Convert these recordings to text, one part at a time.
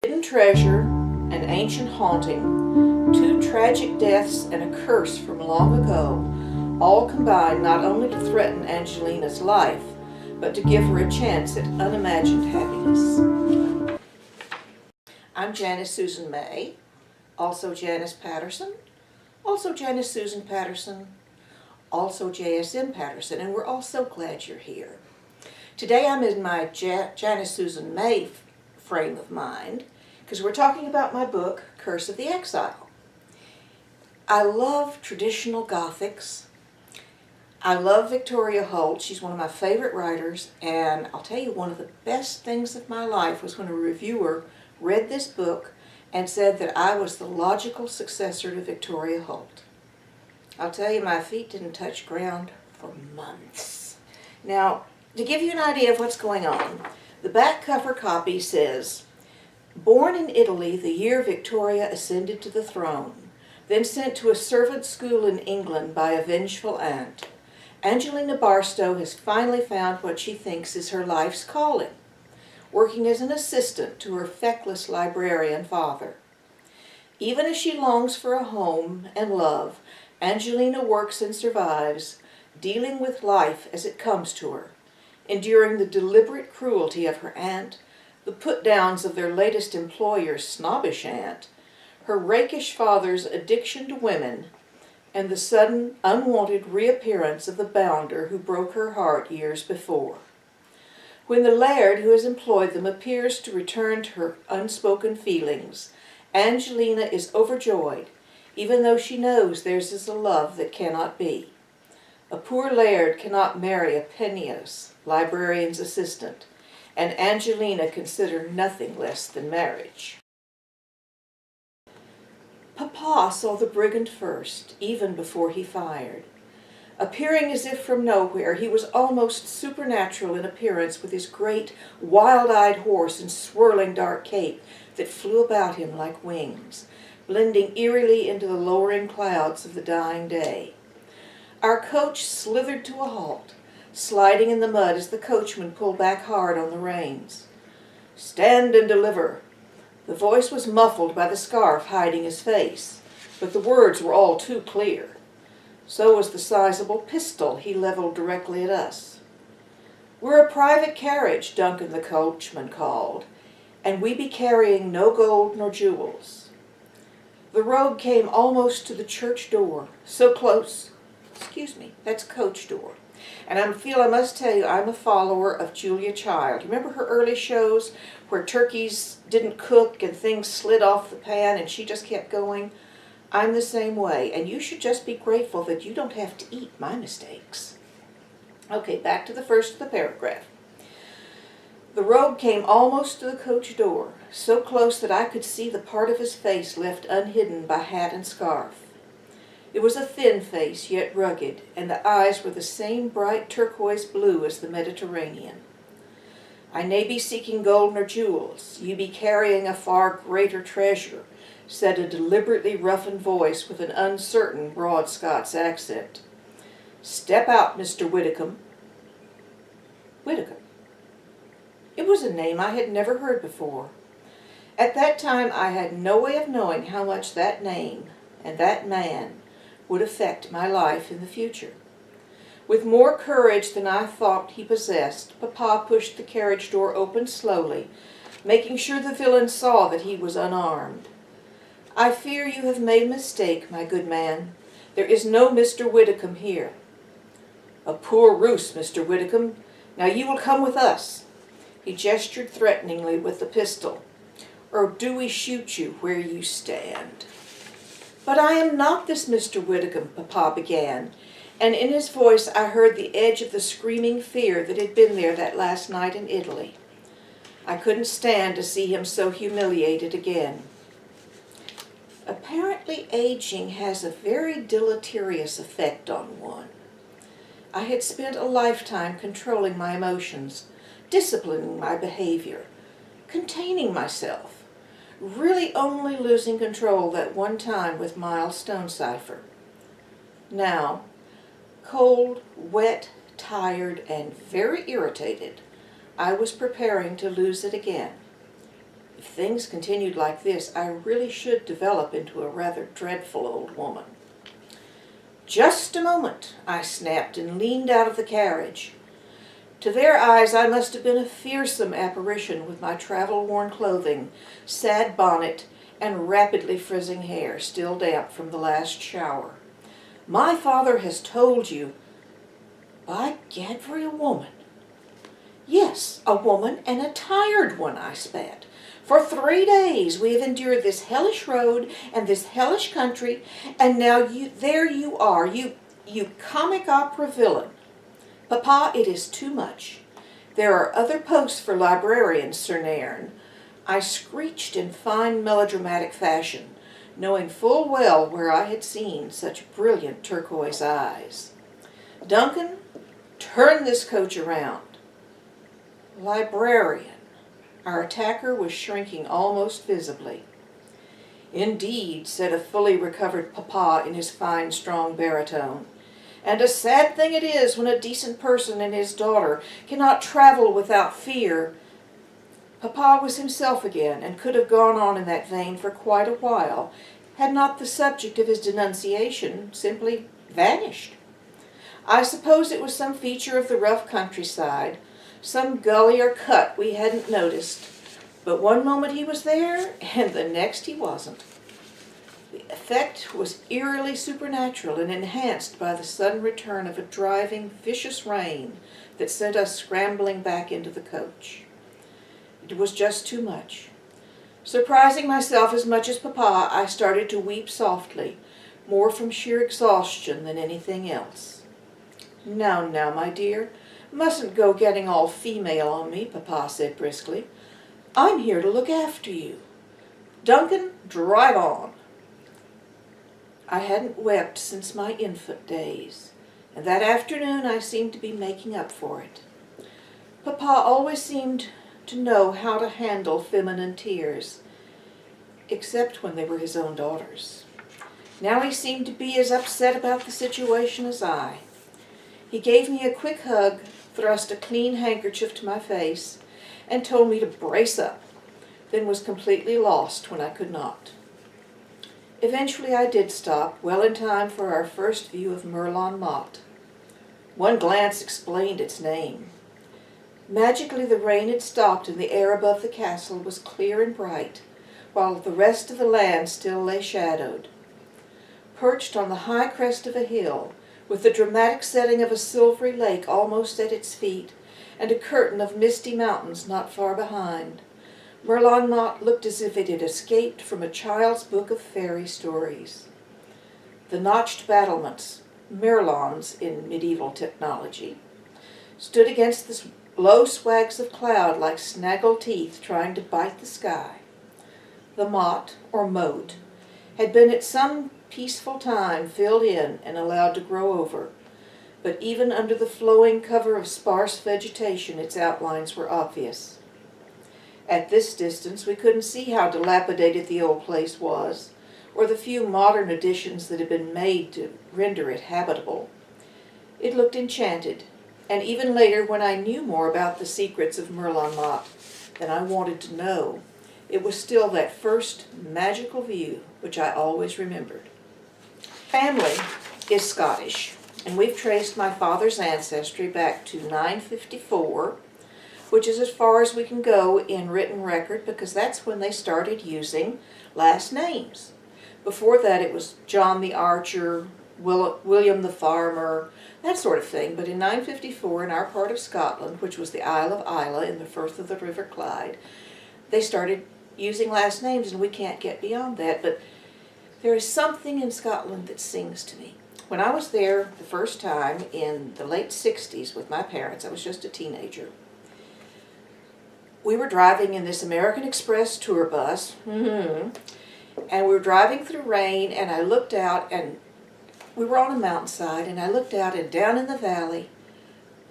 Hidden treasure, an ancient haunting, two tragic deaths and a curse from long ago, all combined not only to threaten Angelina's life, but to give her a chance at unimagined happiness. I'm Janice Susan May, also Janice Patterson, also Janice Susan Patterson, also JSM Patterson, and we're all so glad you're here. Today I'm in my Janice Susan May frame of mind because we're talking about my book, Curse of the Exile. I love traditional Gothics. I love Victoria Holt. She's one of my favorite writers, and I'll tell you, one of the best things of my life was when a reviewer read this book and said that I was the logical successor to Victoria Holt. I'll tell you, my feet didn't touch ground for months. Now, to give you an idea of what's going on, the back cover copy says, "Born in Italy the year Victoria ascended to the throne, then sent to a servant school in England by a vengeful aunt, Angelina Barstow has finally found what she thinks is her life's calling, working as an assistant to her feckless librarian father. Even as she longs for a home and love, Angelina works and survives, dealing with life as it comes to her, enduring the deliberate cruelty of her aunt, the put-downs of their latest employer's snobbish aunt, her rakish father's addiction to women, and the sudden, unwanted reappearance of the bounder who broke her heart years before. When the laird who has employed them appears to return to her unspoken feelings, Angelina is overjoyed, even though she knows theirs is a love that cannot be. A poor laird cannot marry a penniless librarian's assistant, and Angelina consider nothing less than marriage." Papa saw the brigand first, even before he fired. Appearing as if from nowhere, he was almost supernatural in appearance with his great, wild-eyed horse and swirling dark cape that flew about him like wings, blending eerily into the lowering clouds of the dying day. Our coach slithered to a halt, sliding in the mud as the coachman pulled back hard on the reins. "Stand and deliver." The voice was muffled by the scarf hiding his face, but the words were all too clear. So was the sizable pistol he leveled directly at us. "We're a private carriage," Duncan the coachman called, "and we be carrying no gold nor jewels." The road came almost to the church door, so close. Excuse me, that's coach door. And I must tell you, I'm a follower of Julia Child. Remember her early shows where turkeys didn't cook and things slid off the pan and she just kept going? I'm the same way, and you should just be grateful that you don't have to eat my mistakes. Okay, back to the first of the paragraph. The road came almost to the coach door, so close that I could see the part of his face left unhidden by hat and scarf. It was a thin face, yet rugged, and the eyes were the same bright turquoise blue as the Mediterranean. "I nae be seeking gold nor jewels, ye be carrying a far greater treasure," said a deliberately roughened voice with an uncertain broad Scots accent. "Step out, Mr. Widdicombe." Widdicombe. It was a name I had never heard before. At that time I had no way of knowing how much that name and that man would affect my life in the future. With more courage than I thought he possessed, Papa pushed the carriage door open slowly, making sure the villain saw that he was unarmed. "I fear you have made a mistake, my good man. There is no Mr. Widdicombe here." "A poor ruse, Mr. Widdicombe. Now you will come with us." He gestured threateningly with the pistol. "Or do we shoot you where you stand?" "But I am not this Mr. Widdicombe," Papa began, and in his voice I heard the edge of the screaming fear that had been there that last night in Italy. I couldn't stand to see him so humiliated again. Apparently aging has a very deleterious effect on one. I had spent a lifetime controlling my emotions, disciplining my behavior, containing myself, really only losing control that one time with Miles Stonecipher. Now, cold, wet, tired, and very irritated, I was preparing to lose it again. If things continued like this, I really should develop into a rather dreadful old woman. "Just a moment," I snapped and leaned out of the carriage. To their eyes I must have been a fearsome apparition with my travel-worn clothing, sad bonnet, and rapidly frizzing hair, still damp from the last shower. "My father has told you—" By gad, for a woman. "Yes, a woman, and a tired one," I spat. "For 3 days we have endured this hellish road and this hellish country, and now there you are, you comic opera villain. Papa, it is too much. There are other posts for librarians, Sir Nairn." I screeched in fine melodramatic fashion, knowing full well where I had seen such brilliant turquoise eyes. "Duncan, turn this coach around." "Librarian." Our attacker was shrinking almost visibly. "Indeed," said a fully recovered papa in his fine, strong baritone. "And a sad thing it is when a decent person and his daughter cannot travel without fear." Papa was himself again, and could have gone on in that vein for quite a while, had not the subject of his denunciation simply vanished. I suppose it was some feature of the rough countryside, some gully or cut we hadn't noticed, but one moment he was there, and the next he wasn't. The effect was eerily supernatural and enhanced by the sudden return of a driving, vicious rain that sent us scrambling back into the coach. It was just too much. Surprising myself as much as Papa, I started to weep softly, more from sheer exhaustion than anything else. Now, my dear, mustn't go getting all female on me," Papa said briskly. "I'm here to look after you. Duncan, drive on." I hadn't wept since my infant days, and that afternoon I seemed to be making up for it. Papa always seemed to know how to handle feminine tears, except when they were his own daughters. Now he seemed to be as upset about the situation as I. He gave me a quick hug, thrust a clean handkerchief to my face, and told me to brace up, then was completely lost when I could not. Eventually I did stop, well in time for our first view of Merlon Mott. One glance explained its name. Magically the rain had stopped and the air above the castle was clear and bright, while the rest of the land still lay shadowed. Perched on the high crest of a hill, with the dramatic setting of a silvery lake almost at its feet, and a curtain of misty mountains not far behind, Merlon Mott looked as if it had escaped from a child's book of fairy stories. The notched battlements, merlons in medieval technology, stood against the low swags of cloud like snaggled teeth trying to bite the sky. The motte, or moat, had been at some peaceful time filled in and allowed to grow over, but even under the flowing cover of sparse vegetation its outlines were obvious. At this distance we couldn't see how dilapidated the old place was, or the few modern additions that had been made to render it habitable. It looked enchanted, and even later, when I knew more about the secrets of Merlon Mott than I wanted to know, it was still that first magical view which I always remembered. Family is Scottish, and we've traced my father's ancestry back to 954, which is as far as we can go in written record because that's when they started using last names. Before that it was John the Archer, William the Farmer, that sort of thing. But in 954 in our part of Scotland, which was the Isle of Islay in the firth of the River Clyde, they started using last names, and we can't get beyond that. But there is something in Scotland that sings to me. When I was there the first time in the late 60s with my parents, I was just a teenager. We were driving in this American Express tour bus, and we were driving through rain, and I looked out, and we were on a mountainside, and I looked out, and down in the valley,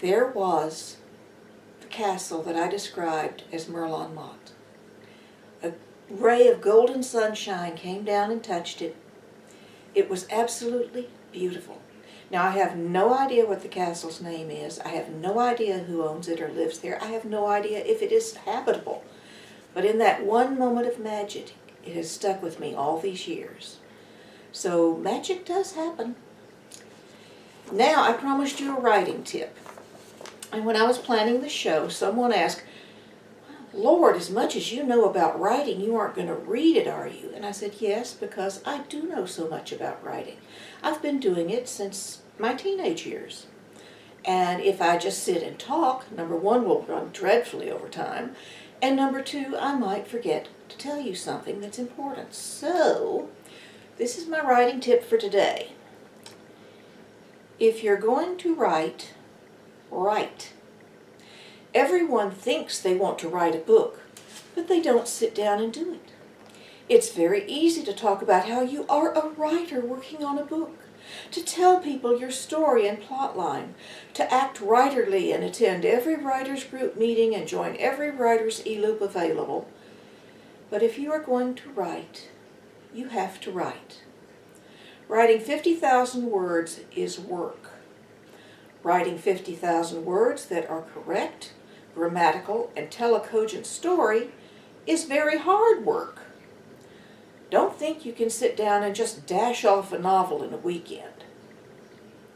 there was the castle that I described as Merlon Mott. A ray of golden sunshine came down and touched it. It was absolutely beautiful. Now, I have no idea what the castle's name is. I have no idea who owns it or lives there. I have no idea if it is habitable. but in that one moment of magic, it has stuck with me all these years. So magic does happen. Now, I promised you a writing tip. And when I was planning the show, someone asked, Lord, as much as you know about writing, you aren't going to read it, are you? And I said, yes, because I do know so much about writing. I've been doing it since my teenage years. And if I just sit and talk, number one, we'll run dreadfully over time. And number two, I might forget to tell you something that's important. So, this is my writing tip for today. If you're going to write, write. Everyone thinks they want to write a book, but they don't sit down and do it. It's very easy to talk about how you are a writer working on a book, to tell people your story and plotline, to act writerly and attend every writers group meeting and join every writers e-loop available. But if you are going to write, you have to write. Writing 50,000 words is work. Writing 50,000 words that are correct, grammatical, and tell a cogent story is very hard work. Don't think you can sit down and just dash off a novel in a weekend.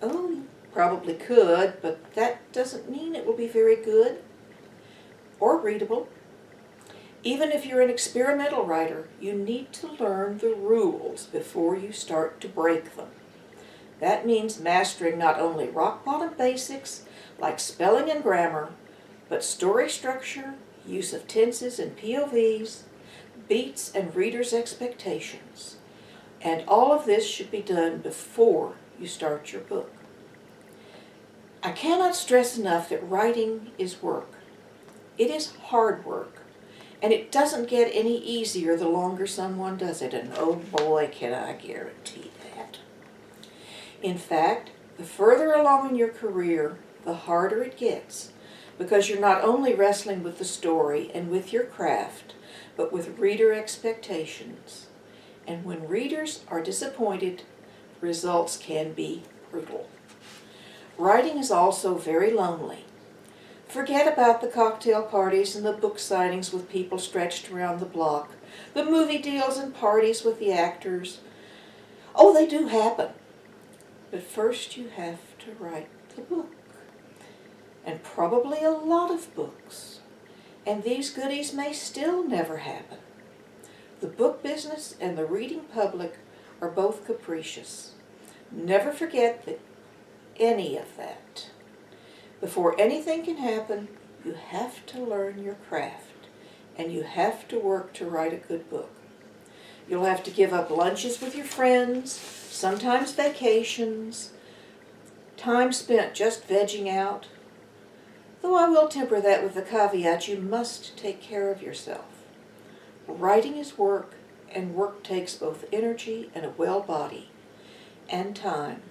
Oh, you probably could, but that doesn't mean it will be very good or readable. Even if you're an experimental writer, you need to learn the rules before you start to break them. That means mastering not only rock-bottom basics like spelling and grammar, but story structure, use of tenses and POVs, beats and readers' expectations. And all of this should be done before you start your book. I cannot stress enough that writing is work. It is hard work, and it doesn't get any easier the longer someone does it, and oh boy, can I guarantee that. In fact, the further along in your career, the harder it gets, because you're not only wrestling with the story and with your craft, but with reader expectations. And when readers are disappointed, results can be brutal. Writing is also very lonely. Forget about the cocktail parties and the book signings with people stretched around the block, the movie deals and parties with the actors. Oh, they do happen. But first you have to write the book. And probably a lot of books. And these goodies may still never happen. The book business and the reading public are both capricious. Never forget any of that. Before anything can happen, you have to learn your craft, and you have to work to write a good book. You'll have to give up lunches with your friends, sometimes vacations, time spent just vegging out. Though I will temper that with the caveat, you must take care of yourself. Writing is work, and work takes both energy and a well body, and time,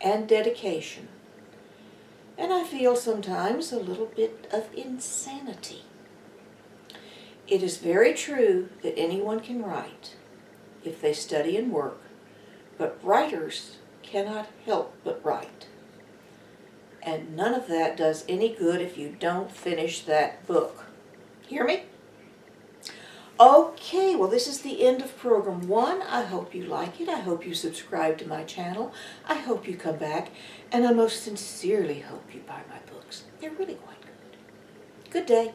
and dedication. And I feel sometimes a little bit of insanity. It is very true that anyone can write if they study and work, but writers cannot help but write. And none of that does any good if you don't finish that book. Hear me? Okay, well this is the end of program 1. I hope you like it. I hope you subscribe to my channel. I hope you come back. And I most sincerely hope you buy my books. They're really quite good. Good day.